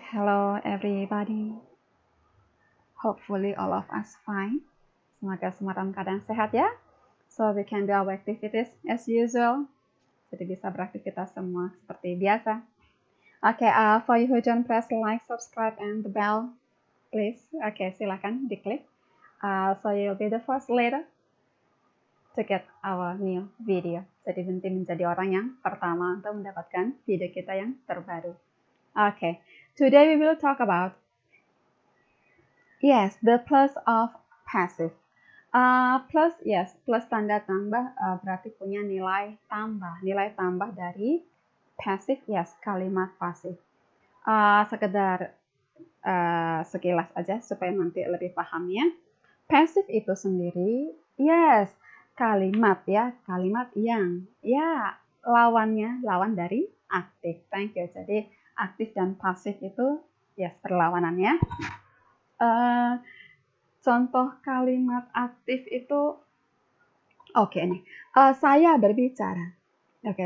Hello everybody. Hopefully all of us fine. Semoga semua dalam keadaan sehat ya. So we can do our activities as usual. Jadi bisa beraktivitas semua seperti biasa. Okay, for you who don't press like, subscribe, and the bell, please. Okay, silakan diklik. So you'll be the first later to get our new video. Jadi nanti menjadi orang yang pertama untuk mendapatkan video kita yang terbaru. Okay, today we will talk about the plus of passive. Plus tanda tambah berarti punya nilai tambah dari passive, kalimat pasif. Sekedar sekilas aja supaya nanti lebih paham ya. Passive itu sendiri, kalimat yang, lawan dari aktif. Thank you. Jadi aktif dan pasif itu berlawanan ya. Contoh kalimat aktif itu, nih. Saya berbicara.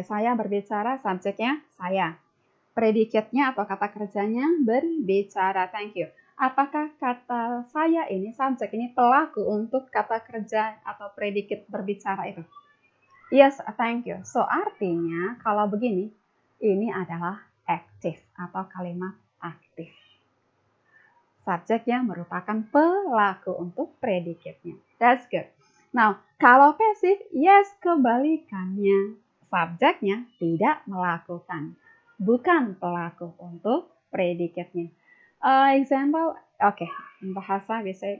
Saya berbicara, subjeknya saya. Predikatnya atau kata kerjanya berbicara. Thank you. Apakah kata saya ini, subjek ini pelaku untuk kata kerja atau predikat berbicara itu? Yes, thank you. So, artinya kalau begini, ini adalah aktif atau kalimat aktif. Subjeknya merupakan pelaku untuk predikatnya. That's good. Now, kalau pasif, kebalikannya. Subjeknya tidak melakukan. Bukan pelaku untuk predikatnya. Example, bahasa bisa.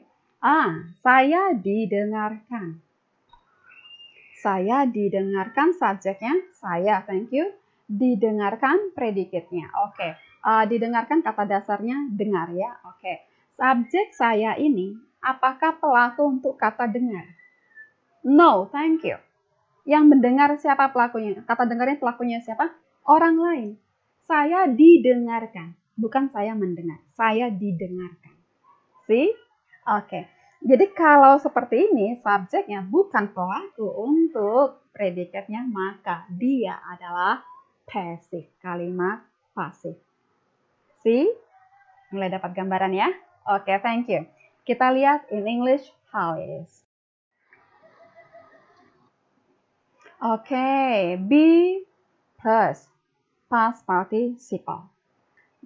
Saya didengarkan. Saya didengarkan, subjeknya saya, thank you. Didengarkan predikatnya. Didengarkan kata dasarnya dengar ya. Subjek saya ini apakah pelaku untuk kata dengar? No, thank you. Yang mendengar siapa pelakunya? Kata dengarnya pelakunya siapa? Orang lain. Saya didengarkan, bukan saya mendengar. Saya didengarkan. See? Jadi kalau seperti ini, subjeknya bukan pelaku untuk predikatnya, maka dia adalah passive, kalimat pasif. See? Mulai dapat gambaran ya? Thank you. Kita lihat in English how it is. Be plus past participle.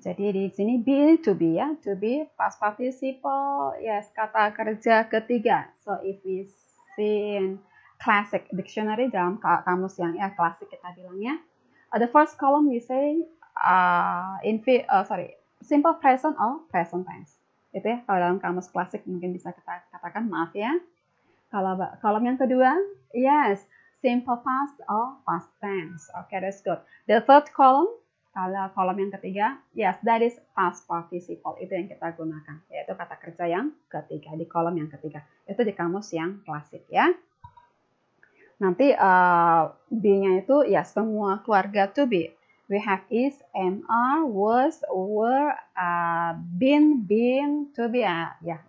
Jadi di sini be to be ya, to be past participle, kata kerja ketiga. So if we see in classic dictionary dalam kamus yang klasik kita bilang ya, the first column we say simple present or present tense. Itu ya, kalau dalam kamus klasik mungkin bisa kita katakan, maaf ya. Kalau kolom yang kedua, simple past or past tense. That's good. The third column, kalau kolom yang ketiga, that is past participle. Itu yang kita gunakan, yaitu kata kerja yang ketiga, di kolom yang ketiga. Itu di kamus yang klasik ya. Nanti be-nya itu semua keluarga to be. We have is, am, are, was, were, been, being, to be.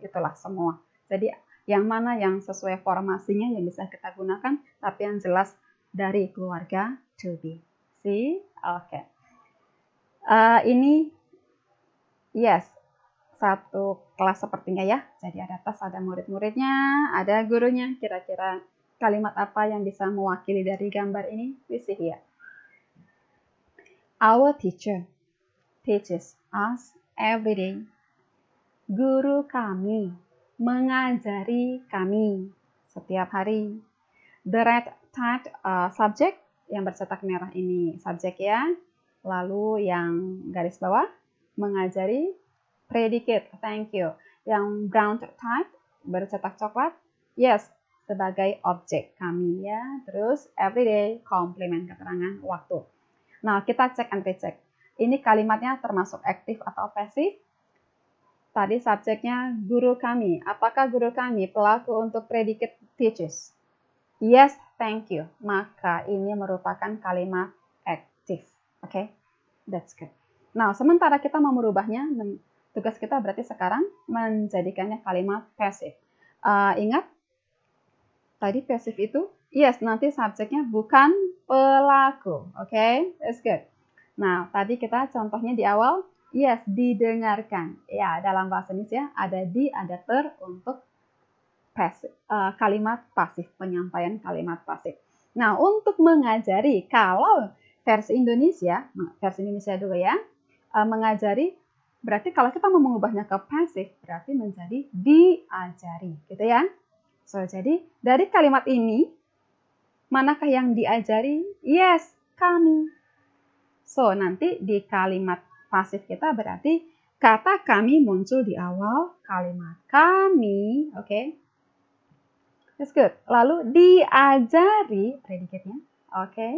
Itulah semua. Jadi yang mana yang sesuai formasinya yang bisa kita gunakan, tapi yang jelas dari keluarga to be. See? Ini satu kelas sepertinya ya. Jadi ada tas, ada murid-muridnya, ada gurunya. Kira-kira kalimat apa yang bisa mewakili dari gambar ini? We see here. Our teacher teaches us every day. Guru kami mengajari kami setiap hari. The red typed subject, yang bercetak merah ini subjek ya. Lalu yang garis bawah mengajari predicate, thank you. Yang brown type bercetak coklat, sebagai objek kami ya. Terus everyday komplement, keterangan waktu. Nah, kita cek and recheck. Ini kalimatnya termasuk aktif atau pasif? Tadi subjeknya guru kami. Apakah guru kami pelaku untuk predicate teaches? Yes, thank you. Maka ini merupakan kalimat aktif. That's good. Nah, sementara kita mau merubahnya, tugas kita berarti sekarang menjadikannya kalimat pasif. Ingat, tadi pasif itu, nanti subjeknya bukan pelaku. That's good. Nah, tadi kita contohnya di awal, Yes, didengarkan. Ya, dalam bahasa Indonesia ada di, ada ter untuk kalimat pasif, penyampaian kalimat pasif. Nah, untuk mengajari, kalau versi Indonesia dulu ya, mengajari, berarti kalau kita mau mengubahnya ke pasif, berarti menjadi diajari, gitu ya. So, jadi dari kalimat ini, manakah yang diajari? Yes, kami. So, nanti di kalimat pasif kita berarti kata kami muncul di awal kalimat kami, oke? That's good. Lalu diajari, predikatnya, oke?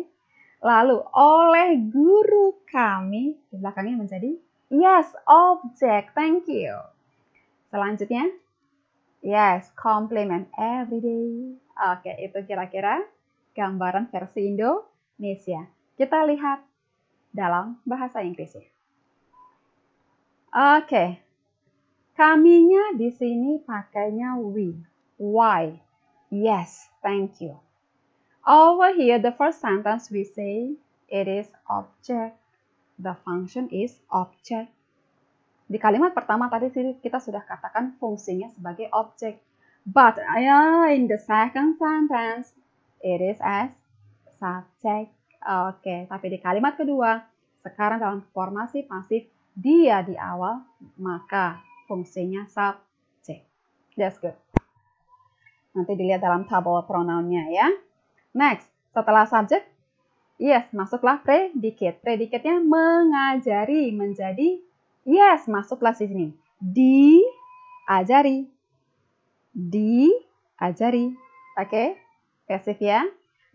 Lalu oleh guru kami, di belakangnya menjadi yes, object, thank you. Selanjutnya, yes, compliment every day. Oke, itu kira-kira gambaran versi Indonesia. Kita lihat dalam bahasa Inggris ya. Oke, kaminya di sini pakainya we. Why? Yes, thank you. Over here, the first sentence we say it is object. The function is object. Di kalimat pertama tadi kita sudah katakan fungsinya sebagai object. But in the second sentence, it is as subject. Oke, tapi di kalimat kedua, sekarang dalam formasi pasif, dia di awal, maka fungsinya subject. That's good. Nanti dilihat dalam tabel pronounnya ya. Next, setelah subject, yes, masuklah predicate. Predicate-nya mengajari, menjadi yes, masuklah di sini. Diajari. Diajari. Oke, pasif ya.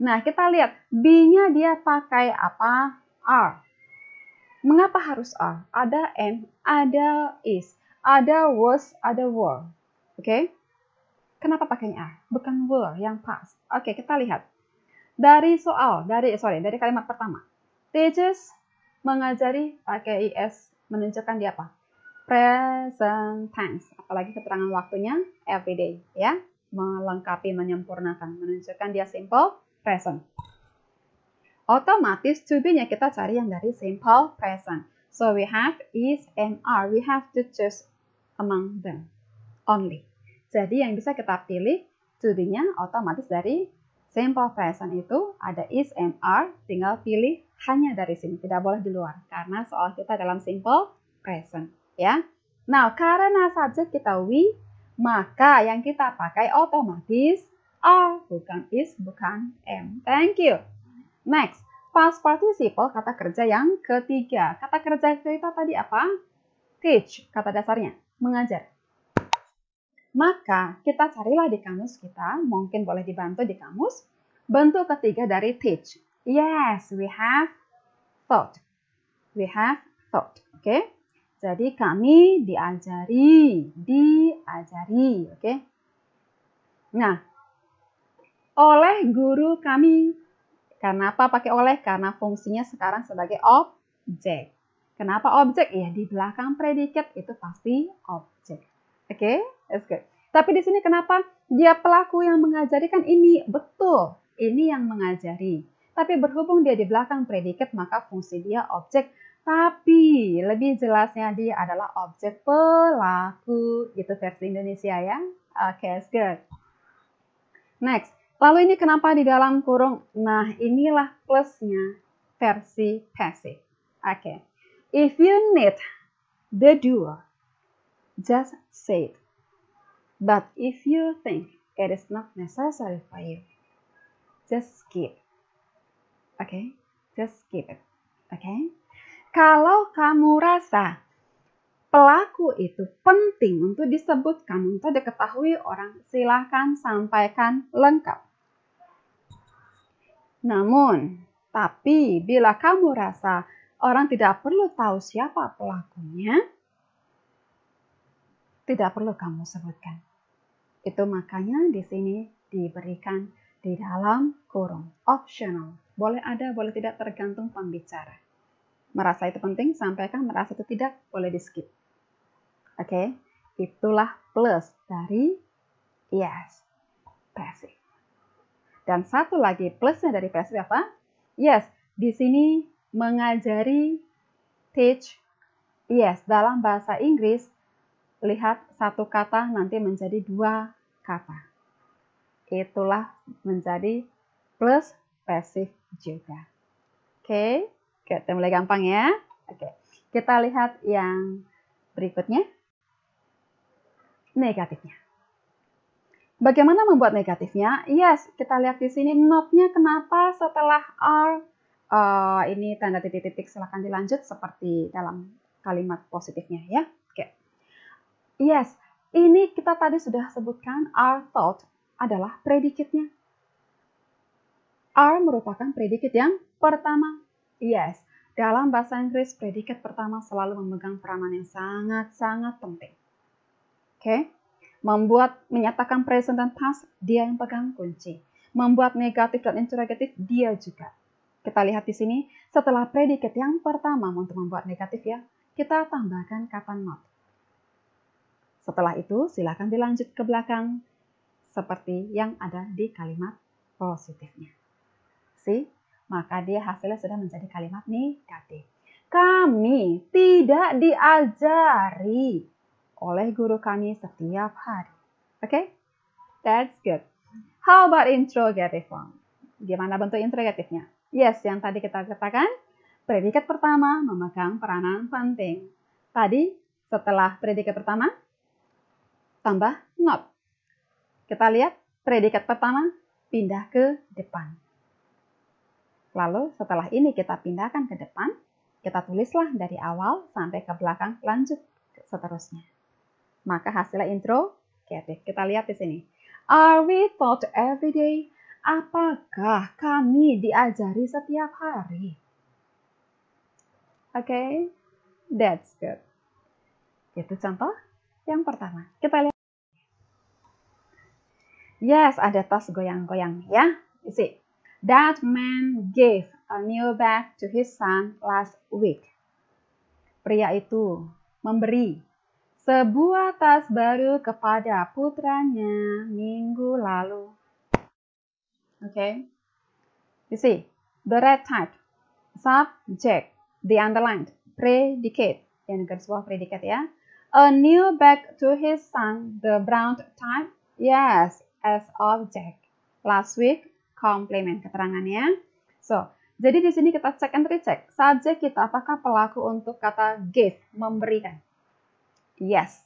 Nah, kita lihat be-nya dia pakai apa? Are. Mengapa harus are? Ada am, ada is, ada was, ada were. Oke? Kenapa pakainya are? Bukan were yang past. Oke, kita lihat. Dari kalimat pertama. Teachers mengajari pakai is, menunjukkan dia apa? Present tense. Apalagi keterangan waktunya everyday, ya. Melengkapi, menyempurnakan, menunjukkan dia simple present. Otomatis to be-nya kita cari yang dari simple present. So we have is and are. We have to choose among them only. Jadi yang bisa kita pilih to be-nya otomatis dari simple present itu ada is and are, tinggal pilih hanya dari sini, tidak boleh di luar karena soal kita dalam simple present, ya. Nah, karena subjek kita we, maka yang kita pakai otomatis are, bukan is, bukan am. Thank you. Next, past participle kata kerja yang ketiga. Kata kerja kita tadi apa? Teach, kata dasarnya, mengajar. Maka kita carilah di kamus kita, mungkin boleh dibantu di kamus, bentuk ketiga dari teach. Yes, we have taught. We have taught, oke? Jadi kami diajari, oke? Nah, oleh guru kami. Kenapa pakai oleh? Karena fungsinya sekarang sebagai objek. Kenapa objek? Ya, di belakang predikat itu pasti objek. Oke, that's good. Tapi di sini kenapa dia pelaku yang mengajari? Kan ini betul, ini yang mengajari. Tapi berhubung dia di belakang predikat, maka fungsi dia objek. Tapi lebih jelasnya dia adalah objek pelaku. Itu versi Indonesia ya. Oke, that's good. Next, lalu ini kenapa di dalam kurung? Nah, inilah plusnya versi passive. Oke, if you need the doer, just say it. But if you think it is not necessary for you, just skip. Okay? Just skip it. Okay? Kalau kamu rasa pelaku itu penting untuk disebutkan, untuk diketahui orang, silahkan sampaikan lengkap. Namun, tapi bila kamu rasa orang tidak perlu tahu siapa pelakunya, tidak perlu kamu sebutkan. Itu makanya di sini diberikan di dalam kurung optional. Boleh ada, boleh tidak, tergantung pembicara. Merasa itu penting, sampaikan. Merasa itu tidak, boleh di skip. Oke, itulah plus dari yes, passive. Dan satu lagi plusnya dari passive apa? Yes, di sini mengajari, teach, Yes, dalam bahasa Inggris, lihat satu kata nanti menjadi dua kata. Itulah menjadi plus pasif juga. Oke, kita mulai gampang ya. Oke, kita lihat yang berikutnya. Negatifnya. Bagaimana membuat negatifnya? Yes, kita lihat di sini not-nya kenapa setelah are. Ini tanda titik-titik, silahkan dilanjut seperti dalam kalimat positifnya ya. Oke. Yes, ini kita tadi sudah sebutkan are thought adalah predikatnya. Are merupakan predikat yang pertama. Yes, dalam bahasa Inggris predikat pertama selalu memegang peranan yang sangat-sangat penting. Oke. Menyatakan present dan past, dia yang pegang kunci. Membuat negatif dan interrogatif, dia juga. Kita lihat di sini, setelah predikat yang pertama untuk membuat negatif ya, kita tambahkan kata not. Setelah itu, silakan dilanjut ke belakang seperti yang ada di kalimat positifnya. See? Maka dia hasilnya sudah menjadi kalimat negatif. Kami tidak diajari oleh guru kami setiap hari. Oke? That's good. How about interrogative form? Gimana bentuk interrogatifnya? Yes, yang tadi kita katakan, predikat pertama memegang peranan penting. Tadi, setelah predikat pertama, tambah not. Kita lihat, predikat pertama pindah ke depan. Lalu, setelah ini kita pindahkan ke depan, kita tulislah dari awal sampai ke belakang, lanjut seterusnya. Maka hasilnya interrogative. Kita lihat di sini. Are we taught every day? Apakah kami diajari setiap hari? Oke, that's good. Itu contoh yang pertama. Kita lihat. Yes, ada tas goyang-goyang ya. You see, that man gave a new bag to his son last week. Pria itu memberi sebuah tas baru kepada putranya minggu lalu. Okay, you see, the red type, subject, the underlined, predicate, yang garis bawah predikat ya. A new bag to his son, the brown type, yes, as object. Last week, complement keterangannya. So, jadi di sini kita cek and recheck. Subjek kita apakah pelaku untuk kata give, memberikan? Yes,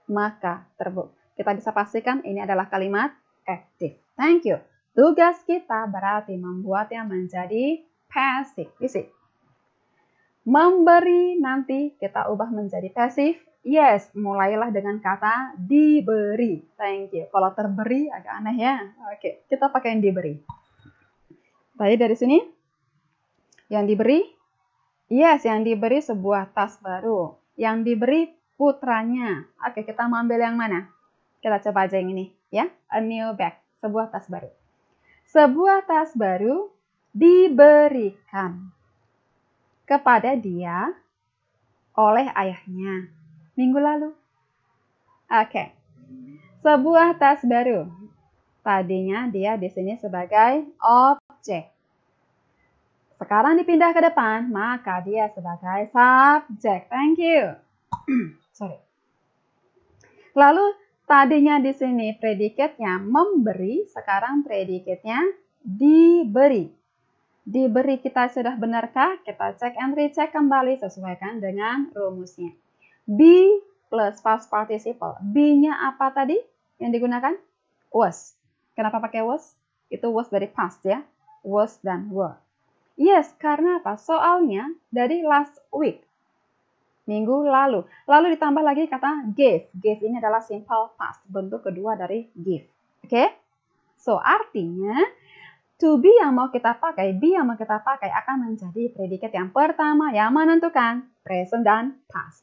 maka terbukti. Kita bisa pastikan ini adalah kalimat active. Thank you. Tugas kita berarti membuatnya menjadi passive. You see. Memberi nanti kita ubah menjadi passive. Yes, mulailah dengan kata diberi. Thank you. Kalau terberi agak aneh ya. Oke, kita pakai yang diberi. Tadi dari sini. Yang diberi. Yes, yang diberi sebuah tas baru. Yang diberi putranya. Oke, kita mau ambil yang mana? Kita coba aja yang ini. Ya, a new bag. Sebuah tas baru. Sebuah tas baru diberikan kepada dia oleh ayahnya minggu lalu. Oke. Sebuah tas baru. Tadinya dia di sini sebagai objek. Sekarang dipindah ke depan, maka dia sebagai subjek. Thank you. Sorry. Lalu tadinya di sini predikatnya memberi, sekarang predikatnya diberi. Diberi kita sudah benarkah? Kita cek and recheck kembali, sesuaikan dengan rumusnya. Be plus past participle. Be-nya apa tadi yang digunakan? Was. Kenapa pakai was? Itu was dari past ya. Was dan were. Yes, karena apa? Soalnya dari last week. Minggu lalu. Lalu ditambah lagi kata gave. Gave ini adalah simple past. Bentuk kedua dari give. Oke? So, artinya to be yang mau kita pakai, be yang mau kita pakai akan menjadi predikat yang pertama yang menentukan present dan past.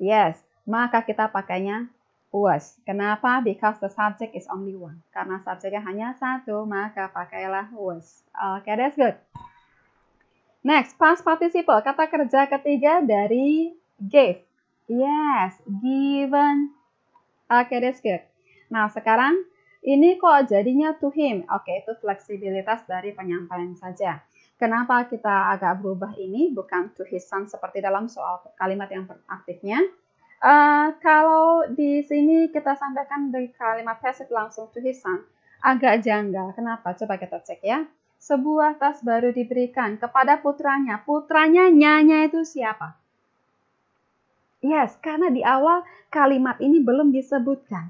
Yes, maka kita pakainya was. Kenapa? Because the subject is only one. Karena subjeknya hanya satu, maka pakailah was. Oke, that's good. Next, past participle. Kata kerja ketiga dari gave. Yes, given. Oke, that's good. Nah, sekarang ini kok jadinya to him. Oke, itu fleksibilitas dari penyampaian saja. Kenapa kita agak berubah ini, bukan to his son seperti dalam soal kalimat yang aktifnya. Kalau di sini kita sampaikan dari kalimat passive langsung to his son, agak janggal. Kenapa? Coba kita cek ya. Sebuah tas baru diberikan kepada putranya. Putranya nyanya itu siapa? Yes, karena di awal kalimat ini belum disebutkan.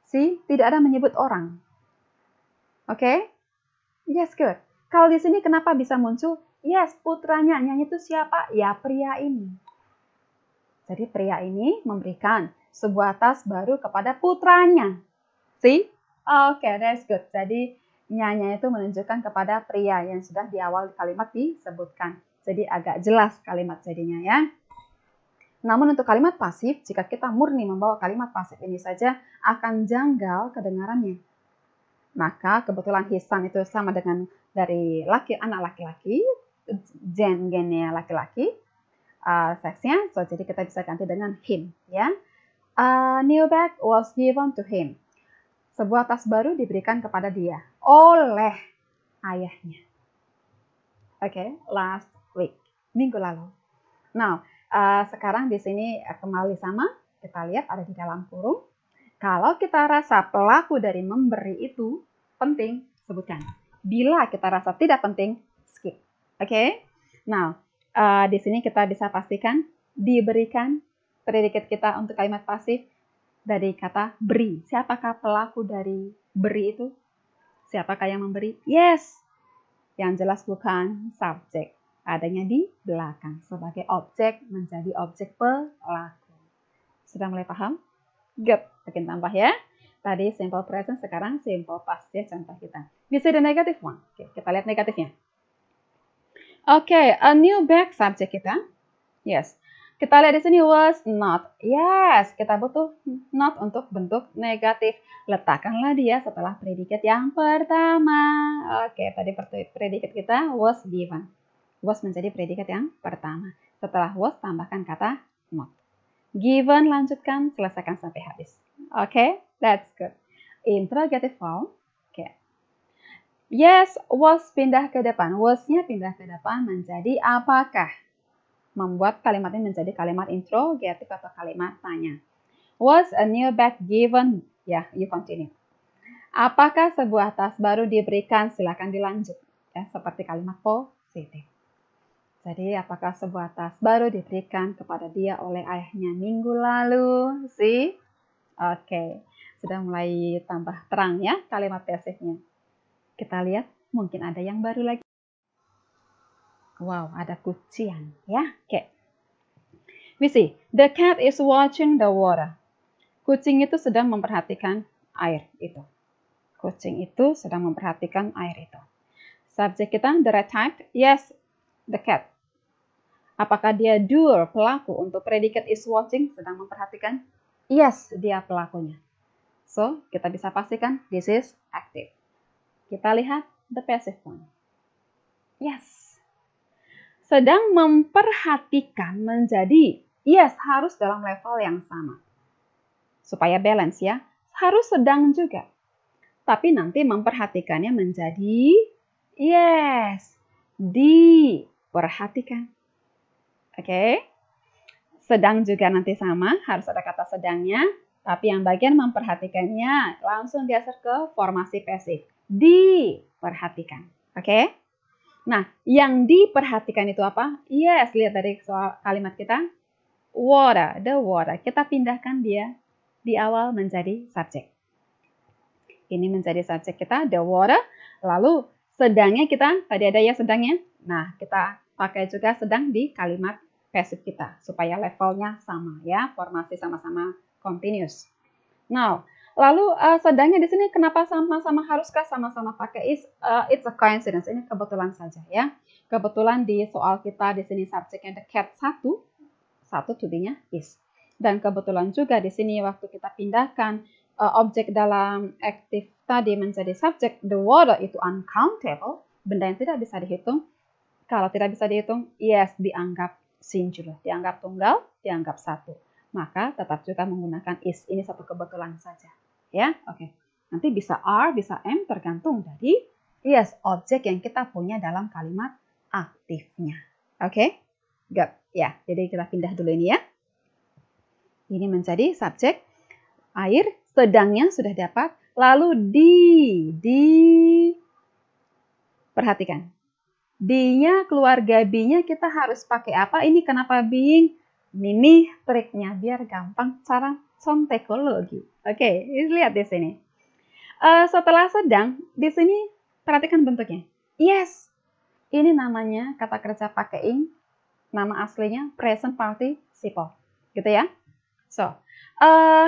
See, tidak ada menyebut orang. Oke? Yes, good. Kalau di sini kenapa bisa muncul? Yes, putranya nyanya itu siapa? Ya, pria ini. Jadi pria ini memberikan sebuah tas baru kepada putranya. See? Oke, that's good. Jadi nyanya itu menunjukkan kepada pria yang sudah di awal kalimat disebutkan. Jadi agak jelas kalimat jadinya ya. Namun untuk kalimat pasif, jika kita murni membawa kalimat pasif ini saja akan janggal kedengarannya. Maka kebetulan his son itu sama dengan dari anak laki-laki, gennya laki-laki, seksnya, so jadi kita bisa ganti dengan him ya. A new bag was given to him. Sebuah tas baru diberikan kepada dia oleh ayahnya. Oke, last week, minggu lalu. Now, sekarang di sini kembali sama, kita lihat ada di dalam kurung. Kalau kita rasa pelaku dari memberi itu penting, sebutkan. Bila kita rasa tidak penting, skip. Oke? Now, di sini kita bisa pastikan diberikan predikat kita untuk kalimat pasif dari kata beri. Siapakah pelaku dari beri itu? Siapakah yang memberi? Yes. Yang jelas bukan subjek. Adanya di belakang. Sebagai objek menjadi objek pelaku. Sudah mulai paham? Good. Makin tambah ya. Tadi simple present, sekarang simple past ya contoh kita. Bisa the negative one. Oke, kita lihat negatifnya. Oke, a new bag subjek kita. Yes. Kita lihat di sini was not. Yes, kita butuh not untuk bentuk negatif. Letakkanlah dia setelah predikat yang pertama. Oke, tadi predikat kita was given. Was menjadi predikat yang pertama. Setelah was, tambahkan kata not. Given, lanjutkan, selesaikan sampai habis. Oke, that's good. Interrogative form. Oke. Yes, was pindah ke depan. Was-nya pindah ke depan menjadi apakah? Membuat kalimat ini menjadi kalimat interrogative atau kalimat tanya. Was a new bag given? Ya, you continue. Apakah sebuah tas baru diberikan? Silakan dilanjut. Ya, seperti kalimat positif. Jadi, apakah sebuah tas baru diberikan kepada dia oleh ayahnya minggu lalu? See? Oke, sudah mulai tambah terang ya kalimat pasifnya. Kita lihat, mungkin ada yang baru lagi. Wow, ada kucing ya. Oke. We see, the cat is watching the water. Kucing itu sedang memperhatikan air itu. Kucing itu sedang memperhatikan air itu. Subjek kita, the red tag. Yes, the cat. Apakah dia doer, pelaku? Untuk predikat is watching, sedang memperhatikan? Yes, dia pelakunya. So, kita bisa pastikan this is active. Kita lihat the passive one. Yes. Sedang memperhatikan menjadi yes, harus dalam level yang sama. Supaya balance ya. Harus sedang juga. Tapi nanti memperhatikannya menjadi yes, diperhatikan. Oke. Sedang juga nanti sama, harus ada kata sedangnya. Tapi yang bagian memperhatikannya langsung geser ke formasi pasif. Diperhatikan. Oke. Nah, yang diperhatikan itu apa? Yes, lihat dari soal kalimat kita. Water, the water. Kita pindahkan dia di awal menjadi subjek. Ini menjadi subjek kita, the water. Lalu sedangnya kita, tadi ada ya sedangnya. Nah, kita pakai juga sedang di kalimat pasif kita. Supaya levelnya sama ya, formasi sama-sama continuous. Now, lalu sedangnya di sini kenapa sama-sama haruskah sama-sama pakai is? It's a coincidence. Ini kebetulan saja ya. Kebetulan di soal kita di sini subjeknya the cat satu to be-nya is. Dan kebetulan juga di sini waktu kita pindahkan objek dalam active tadi menjadi subjek, the water itu uncountable, benda yang tidak bisa dihitung. Kalau tidak bisa dihitung, yes, dianggap singular, dianggap tunggal, dianggap satu. Maka tetap juga menggunakan is. Ini satu kebetulan saja. Ya, oke. Nanti bisa are, bisa am, tergantung dari Yes, objek yang kita punya dalam kalimat aktifnya. Oke? Good. Ya, jadi kita pindah dulu ini ya. Ini menjadi subjek air, sedangnya sudah dapat. Lalu perhatikan. D-nya keluarga B-nya kita harus pakai apa? Ini kenapa being? Ini triknya biar gampang cara contekologi. Oke, lihat di sini. Setelah sedang, di sini perhatikan bentuknya. Yes, ini namanya kata kerja pakai ing. Nama aslinya present participle, gitu ya. So,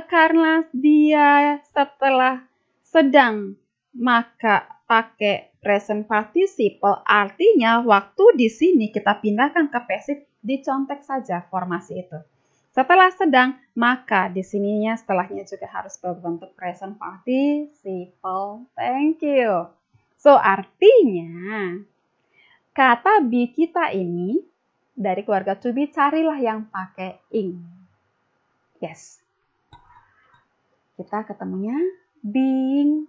karena dia setelah sedang, maka pakai present participle, artinya waktu di sini kita pindahkan ke passive, dicontek saja formasi itu. Setelah sedang, maka di sininya setelahnya juga harus berbentuk present participle. Thank you. So, artinya kata be kita ini dari keluarga to be, carilah yang pakai ing. Yes. Kita ketemunya being.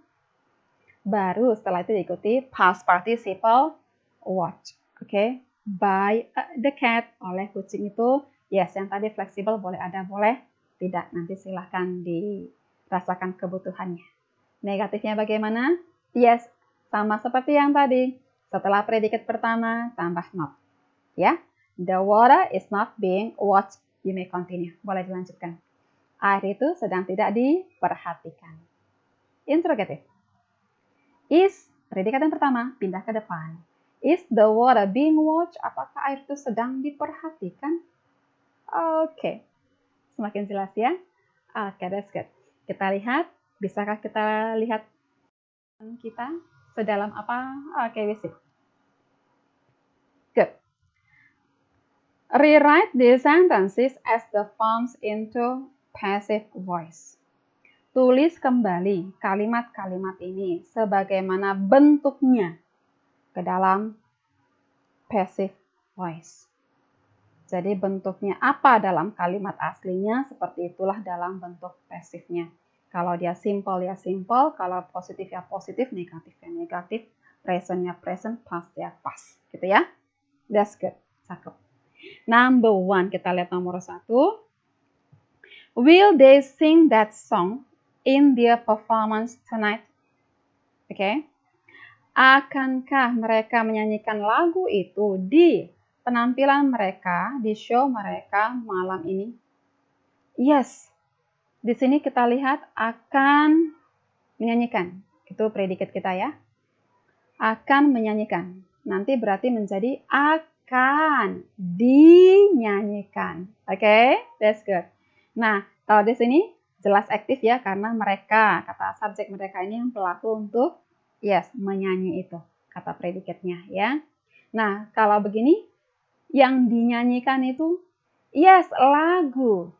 Baru setelah itu diikuti past participle watch. Oke. By the cat, oleh kucing itu. Yes, yang tadi fleksibel boleh ada, boleh tidak. Nanti silahkan dirasakan kebutuhannya. Negatifnya bagaimana? Yes, sama seperti yang tadi. Setelah predikat pertama, tambah not. Ya, the water is not being watched. You may continue. Boleh dilanjutkan. Air itu sedang tidak diperhatikan. Interrogative. Is, predikat yang pertama, pindah ke depan. Is the water being watched? Apakah air itu sedang diperhatikan? Oke. Semakin jelas ya? Oke, that's good. Kita lihat, bisakah kita lihat kita sedalam apa? Oke, we see. Good. Rewrite these sentences as the forms into passive voice. Tulis kembali kalimat-kalimat ini sebagaimana bentuknya ke dalam passive voice. Jadi bentuknya apa dalam kalimat aslinya, seperti itulah dalam bentuk passivenya. Kalau dia simple ya simple, kalau positif ya positif, negatif ya negatif, present ya present, past ya past. Gitu ya. That's good. Cakep. Number 1, kita lihat nomor 1. Will they sing that song in their performance tonight? Oke. Akankah mereka menyanyikan lagu itu di penampilan mereka, di show mereka malam ini? Yes. Di sini kita lihat akan menyanyikan. Itu predikat kita ya. Akan menyanyikan. Nanti berarti menjadi akan dinyanyikan. Oke, that's good. Nah, kalau di sini jelas aktif ya, karena mereka, kata subjek mereka ini yang pelaku untuk yes, menyanyi itu. Kata predikatnya ya. Nah, kalau begini, yang dinyanyikan itu yes, lagu.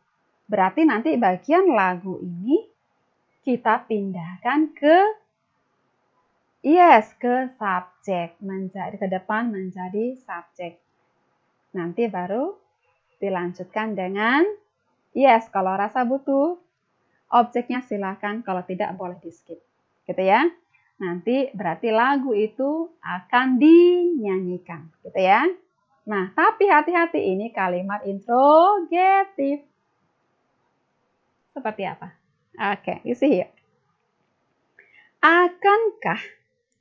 Berarti nanti bagian lagu ini kita pindahkan ke yes, ke subjek. Menjadi ke depan menjadi subjek. Nanti baru dilanjutkan dengan yes, kalau rasa butuh objeknya silakan, kalau tidak boleh di skip. Gitu ya. Nanti berarti lagu itu akan dinyanyikan. Gitu ya. Nah, tapi hati-hati, ini kalimat interrogatif. Seperti apa? Oke, you see here. Akankah,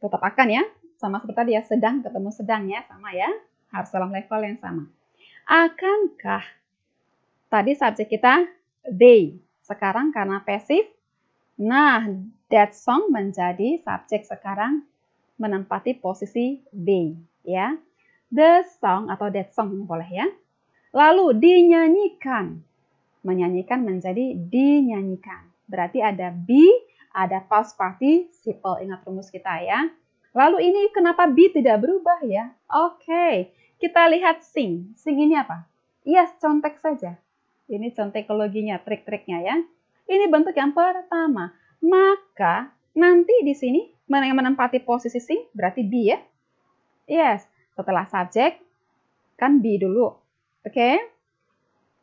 tetap akan ya, sama seperti tadi ya, sedang ketemu sedang ya, sama ya, harus dalam level yang sama. Akankah, tadi subjek kita they, sekarang karena pasif, nah that song menjadi subjek sekarang menempati posisi they, ya. The song atau that song boleh ya. Lalu dinyanyikan. Menyanyikan menjadi dinyanyikan. Berarti ada be, ada past participle. Ingat rumus kita ya. Lalu ini kenapa be tidak berubah ya? Oke, kita lihat sing. Sing ini apa? Yes, contek saja. Ini contekologinya, trik-triknya ya. Ini bentuk yang pertama. Maka nanti di sini yang menempati posisi sing berarti be ya. Yes. Setelah subjek, kan be dulu. Oke?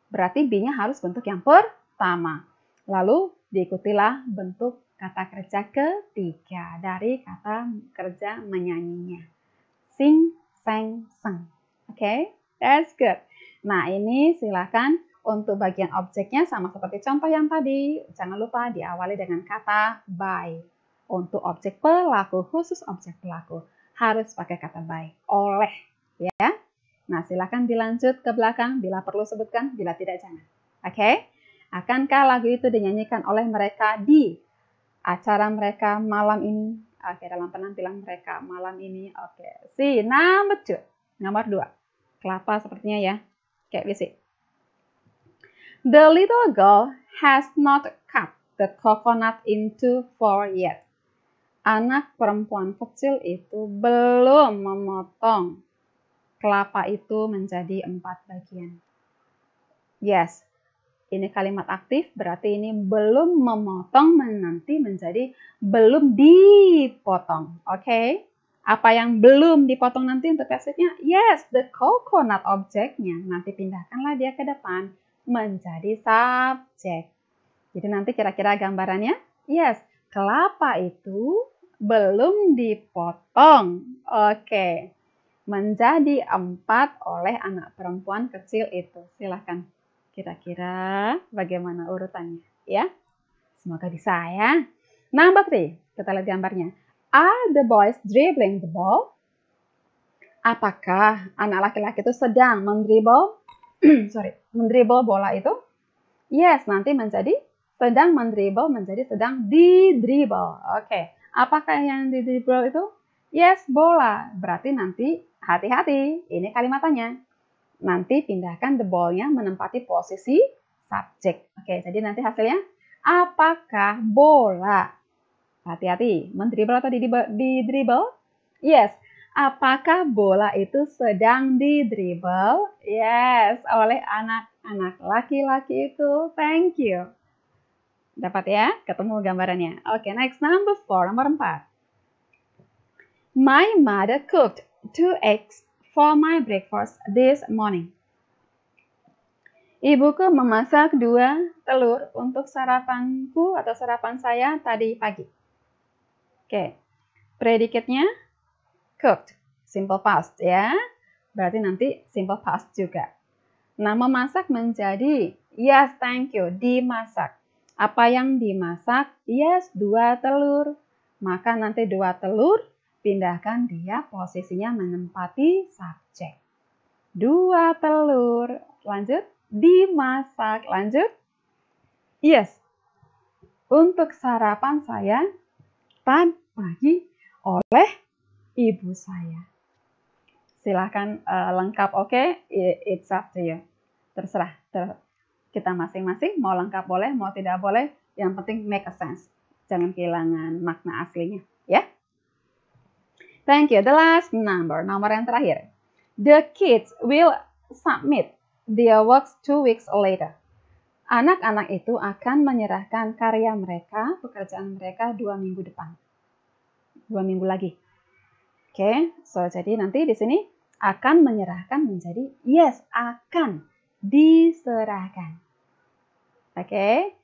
Berarti be-nya harus bentuk yang pertama. Lalu diikutilah bentuk kata kerja ketiga dari kata kerja menyanyinya. Sing, sang, seng. Oke, that's good. Nah, ini silakan untuk bagian objeknya sama seperti contoh yang tadi. Jangan lupa diawali dengan kata by. Untuk objek pelaku, khusus objek pelaku, harus pakai kata by. Oleh, ya. Nah, silakan dilanjut ke belakang. Bila perlu sebutkan, bila tidak jangan. Oke? Akankah lagu itu dinyanyikan oleh mereka di acara mereka malam ini? Oke, dalam penampilan mereka malam ini. Oke, see, number 2. Nomor 2. Kelapa sepertinya ya. Kayak basic. The little girl has not cut the coconut into 4 yet. Anak perempuan kecil itu belum memotong kelapa itu menjadi 4 bagian. Yes, ini kalimat aktif, berarti ini belum memotong nanti menjadi belum dipotong. Oke? Apa yang belum dipotong nanti untuk pasifnya? Yes, the coconut objeknya. Nanti pindahkanlah dia ke depan menjadi subjek. Jadi nanti kira-kira gambarannya? Yes, kelapa itu belum dipotong. Oke. Menjadi 4 oleh anak perempuan kecil itu. Silahkan. Kira-kira bagaimana urutannya, ya? Semoga bisa ya. Number 3, kita lihat gambarnya. Are the boys dribbling the ball? Apakah anak laki-laki itu sedang mendribble? Mendribble bola itu? Yes, nanti menjadi sedang mendribble menjadi sedang didribble. Oke. Apakah yang didribble itu? Yes, bola. Berarti nanti hati-hati. Ini kalimatannya. Nanti pindahkan the ball-nya menempati posisi subjek. Oke, jadi nanti hasilnya apakah bola? Hati-hati, mendribble atau didribble? Yes. Apakah bola itu sedang didribble? Yes, oleh anak-anak laki-laki itu. Thank you. Dapat ya? Ketemu gambarannya. Oke, next number 4, nomor 4. My mother cooked 2 eggs for my breakfast this morning. Ibuku memasak 2 telur untuk sarapanku atau sarapan saya tadi pagi. Oke, predikatnya cooked, simple past ya. Berarti nanti simple past juga. Nah, memasak menjadi yes, thank you, dimasak. Apa yang dimasak? Yes, 2 telur. Maka nanti 2 telur, pindahkan dia posisinya menempati subjek. 2 telur. Lanjut. Dimasak. Lanjut. Yes. Untuk sarapan saya pagi oleh ibu saya. Silahkan lengkap, oke? It's up to you. Terserah. Kita masing-masing mau lengkap boleh, mau tidak boleh. Yang penting make a sense. Jangan kehilangan makna aslinya. Ya. Thank you. The last number. Nomor yang terakhir. The kids will submit their works 2 weeks later. Anak-anak itu akan menyerahkan karya mereka, pekerjaan mereka 2 minggu depan. 2 minggu lagi. Oke, so jadi nanti di sini akan menyerahkan menjadi yes, akan diserahkan. Oke,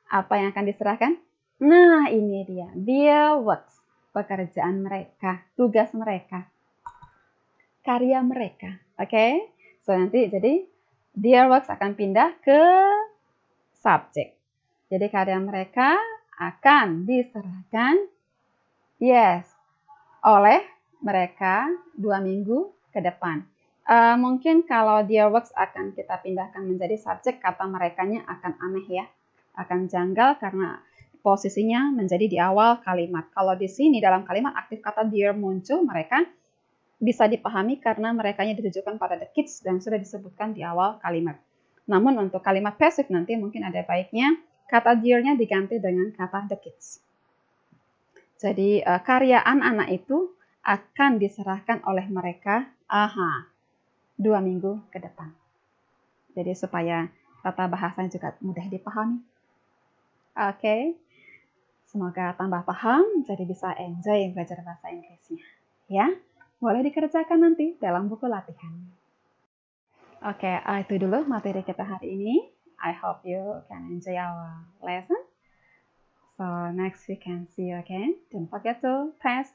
apa yang akan diserahkan? Nah, ini dia. Their works, pekerjaan mereka, tugas mereka, karya mereka. Oke, so nanti jadi their works akan pindah ke subjek. Jadi karya mereka akan diserahkan yes oleh mereka 2 minggu ke depan. Mungkin kalau their works akan kita pindahkan menjadi subjek, kata merekanya akan aneh ya. Akan janggal karena posisinya menjadi di awal kalimat. Kalau di sini dalam kalimat aktif kata their muncul, mereka bisa dipahami karena merekanya ditujukan pada the kids dan sudah disebutkan di awal kalimat. Namun untuk kalimat pasif nanti mungkin ada baiknya kata their-nya diganti dengan kata the kids. Jadi karya anak-anak itu akan diserahkan oleh mereka 2 minggu ke depan. Jadi supaya tata bahasanya juga mudah dipahami. Oke. Semoga tambah paham, jadi bisa enjoy belajar bahasa Inggrisnya. Ya, boleh dikerjakan nanti dalam buku latihan. Oke, itu dulu materi kita hari ini. I hope you can enjoy our lesson. So next we can see you again. Don't forget to press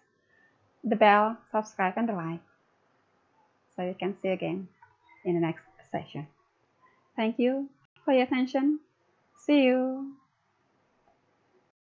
the bell, subscribe, and the like, so you can see again in the next session. Thank you for your attention. See you.